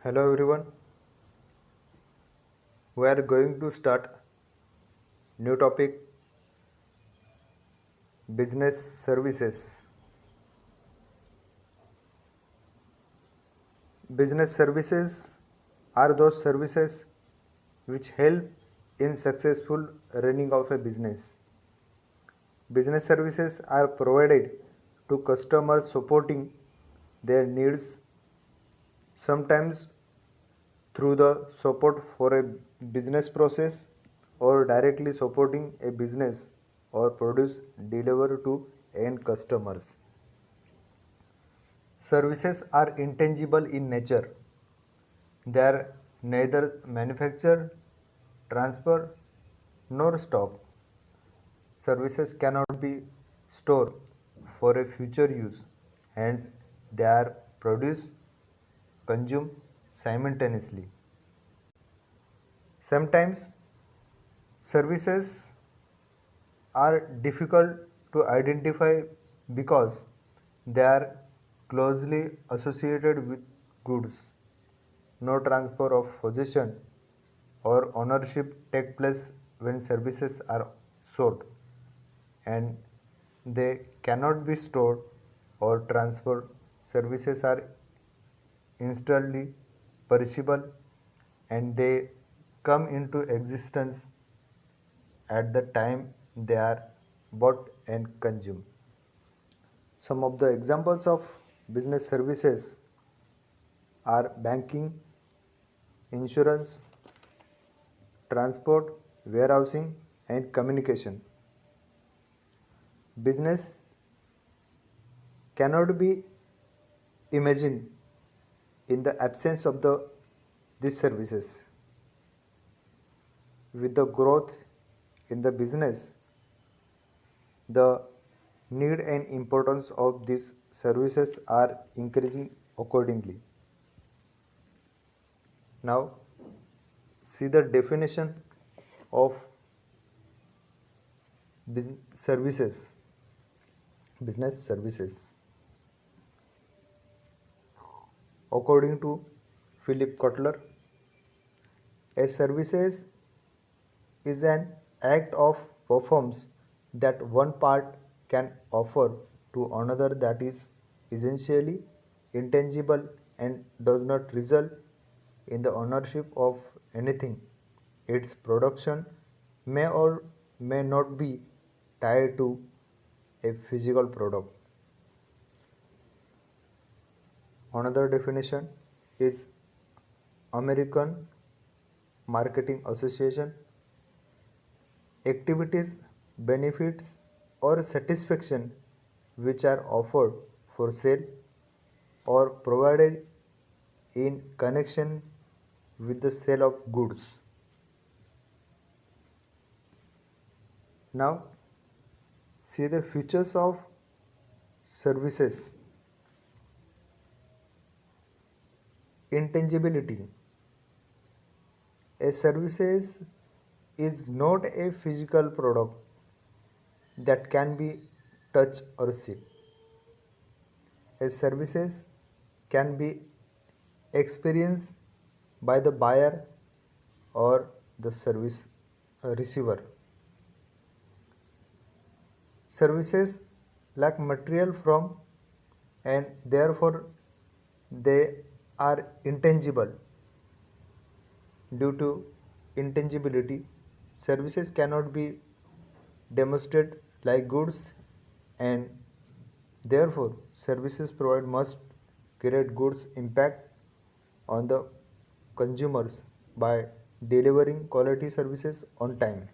Hello everyone. We are going to start new topic business services. Business services are those services which help in successful running of a business. Business services are provided to customers supporting their needs sometimes through the support for a business process or directly supporting a business or produce delivered to end customers. Services are intangible in nature. They are neither manufactured, transferred, nor stock. Services cannot be stored for a future use, hence, they are produced, consumed simultaneously. Sometimes services are difficult to identify because they are closely associated with goods. No transfer of possession or ownership take place when services are sold, and they cannot be stored or transferred. Services are instantly perishable and they come into existence at the time they are bought and consumed. Some of the examples of business services are banking, insurance, transport, warehousing, and communication. Business cannot be imagined in the absence of these services. With the growth in the business, the need and importance of these services are increasing accordingly. Now, see the definition of services, business services. According to Philip Kotler, a services is an act of performs that one part can offer to another that is essentially intangible and does not result in the ownership of anything. Its production may or may not be tied to a physical product. Another definition is American Marketing Association. Activities, benefits, or satisfaction which are offered for sale or provided in connection with the sale of goods. Now, see the features of services. Intangibility. A services is not a physical product that can be touched or seen. A services can be experienced by the buyer or the service receiver. Services lack material from and therefore they are intangible. Due to intangibility, services cannot be demonstrated like goods, and therefore services provide must create goods impact on the consumers by delivering quality services on time.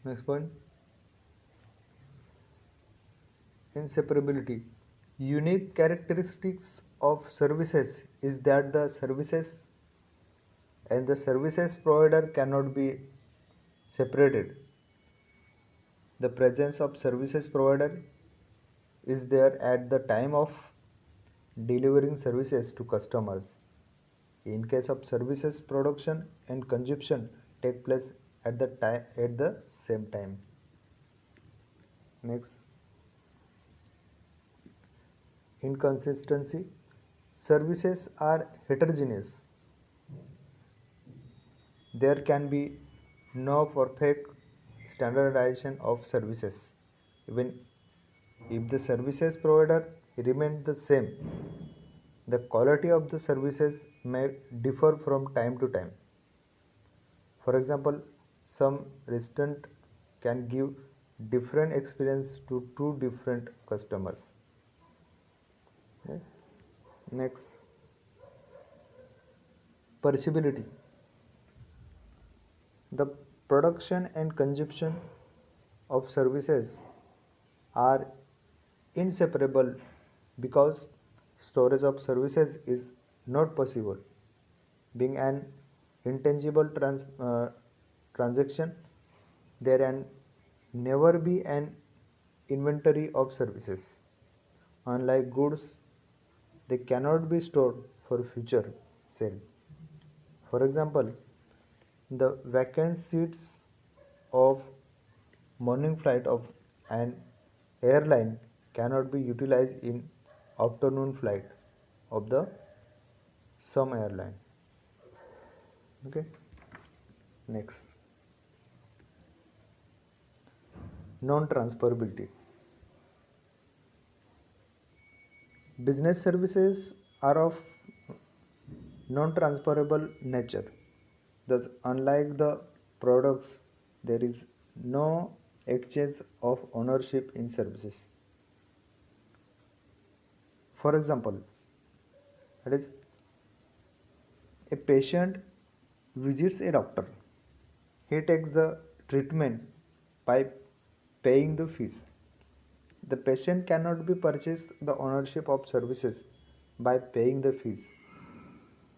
Next point, inseparability. Unique characteristics of services is that the services and the services provider cannot be separated. The presence of services provider is there at the time of delivering services to customers. In case of services, production and consumption take place at the same time. Next, inconsistency. Services are heterogeneous. There can be no perfect standardization of services. Even if the services provider remains the same, the quality of the services may differ from time to time. For example, some restaurant can give different experience to two different customers. Okay. Next, perishability. The production and consumption of services are inseparable because storage of services is not possible. Being an intangible transaction, there can never be an inventory of services. Unlike goods, they cannot be stored for future sale. For example, the vacant seats of morning flight of an airline cannot be utilized in afternoon flight of the some airline. Okay. Next, non-transferability. Business services are of non-transferable nature. Thus, unlike the products, there is no exchange of ownership in services. For example, that is, a patient visits a doctor. He takes the treatment by paying the fees. The patient cannot be purchased the ownership of services by paying the fees.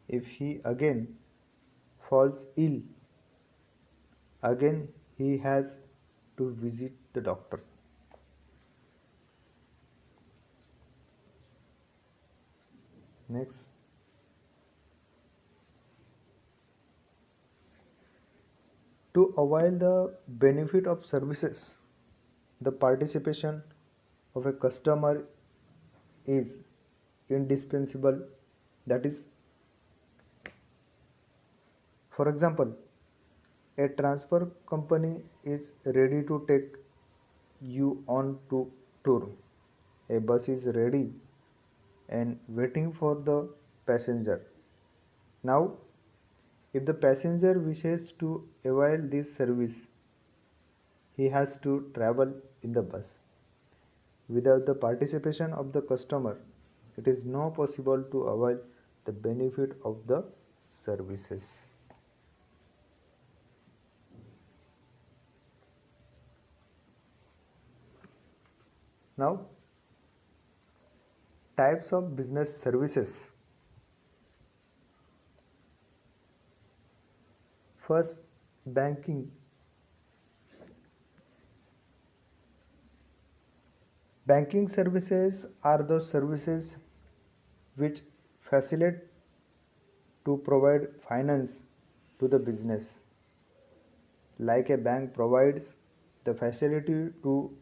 If he again falls ill, again he has to visit the doctor. Next, to avail the benefit of services, the participation of a customer is indispensable. That is, for example, a transfer company is ready to take you on to tour. A bus is ready and waiting for the passenger. Now, if the passenger wishes to avail this service, he has to travel in the bus. Without the participation of the customer, it is not possible to avail the benefit of the services. Now, types of business services. First, banking. Banking services are those services which facilitate to provide finance to the business. Like a bank provides the facility to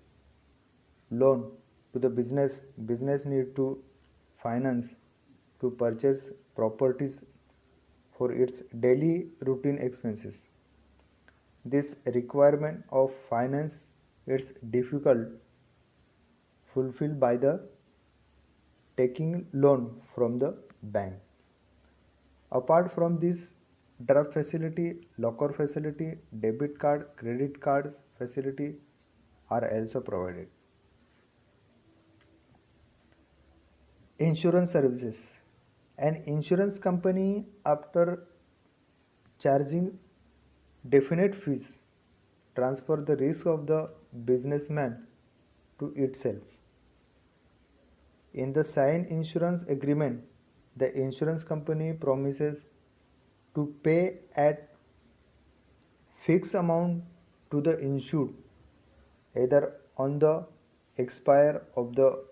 loan to the business need to finance to purchase properties for its daily routine expenses. This requirement of finance is difficult fulfilled by the taking loan from the bank. Apart from this, draft facility, locker facility, debit card, credit cards facility are also provided. Insurance services. An insurance company, after charging definite fees, transfer the risk of the businessman to itself. In the signed insurance agreement, the insurance company promises to pay at fixed amount to the insured either on the expire of the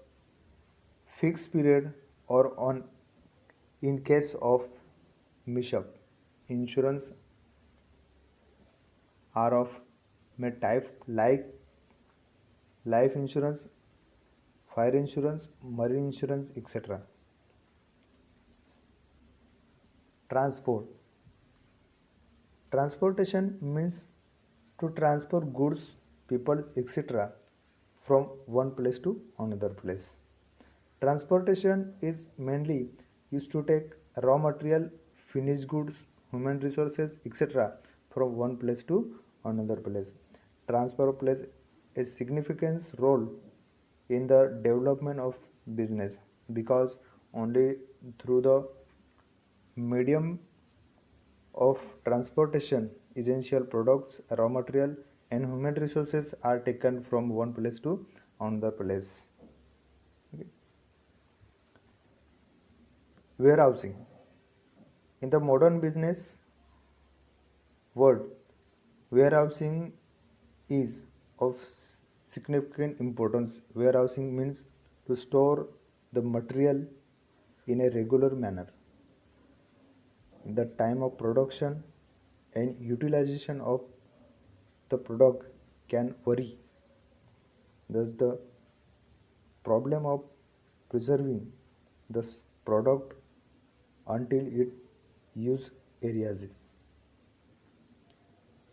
fixed period or on in case of Mishap. Insurance are of may type like life insurance, fire insurance, marine insurance, etc. Transport. Transportation means to transport goods, people, etc. from one place to another place. Transportation is mainly used to take raw material, finished goods, human resources, etc. from one place to another place. Transport plays a significant role in the development of business because only through the medium of transportation, essential products, raw material, and human resources are taken from one place to another place. Okay. Warehousing. In the modern business world, warehousing is of significant importance. Warehousing means to store the material in a regular manner. The time of production and utilization of the product can vary. Thus, the problem of preserving the product until its use areas.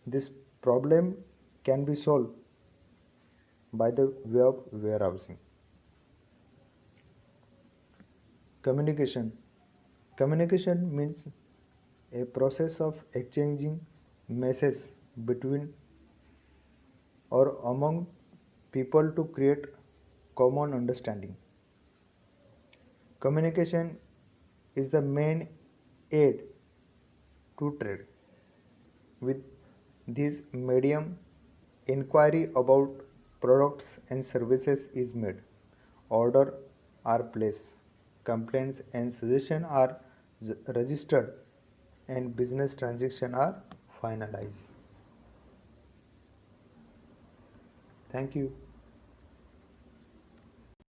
This problem can be solved by the way of warehousing. Communication. Communication means a process of exchanging messages between or among people to create common understanding. Communication is the main aid to trade. With this medium, inquiry about products and services is made. Order are placed. Complaints and suggestions are registered and business transactions are finalized. Thank you.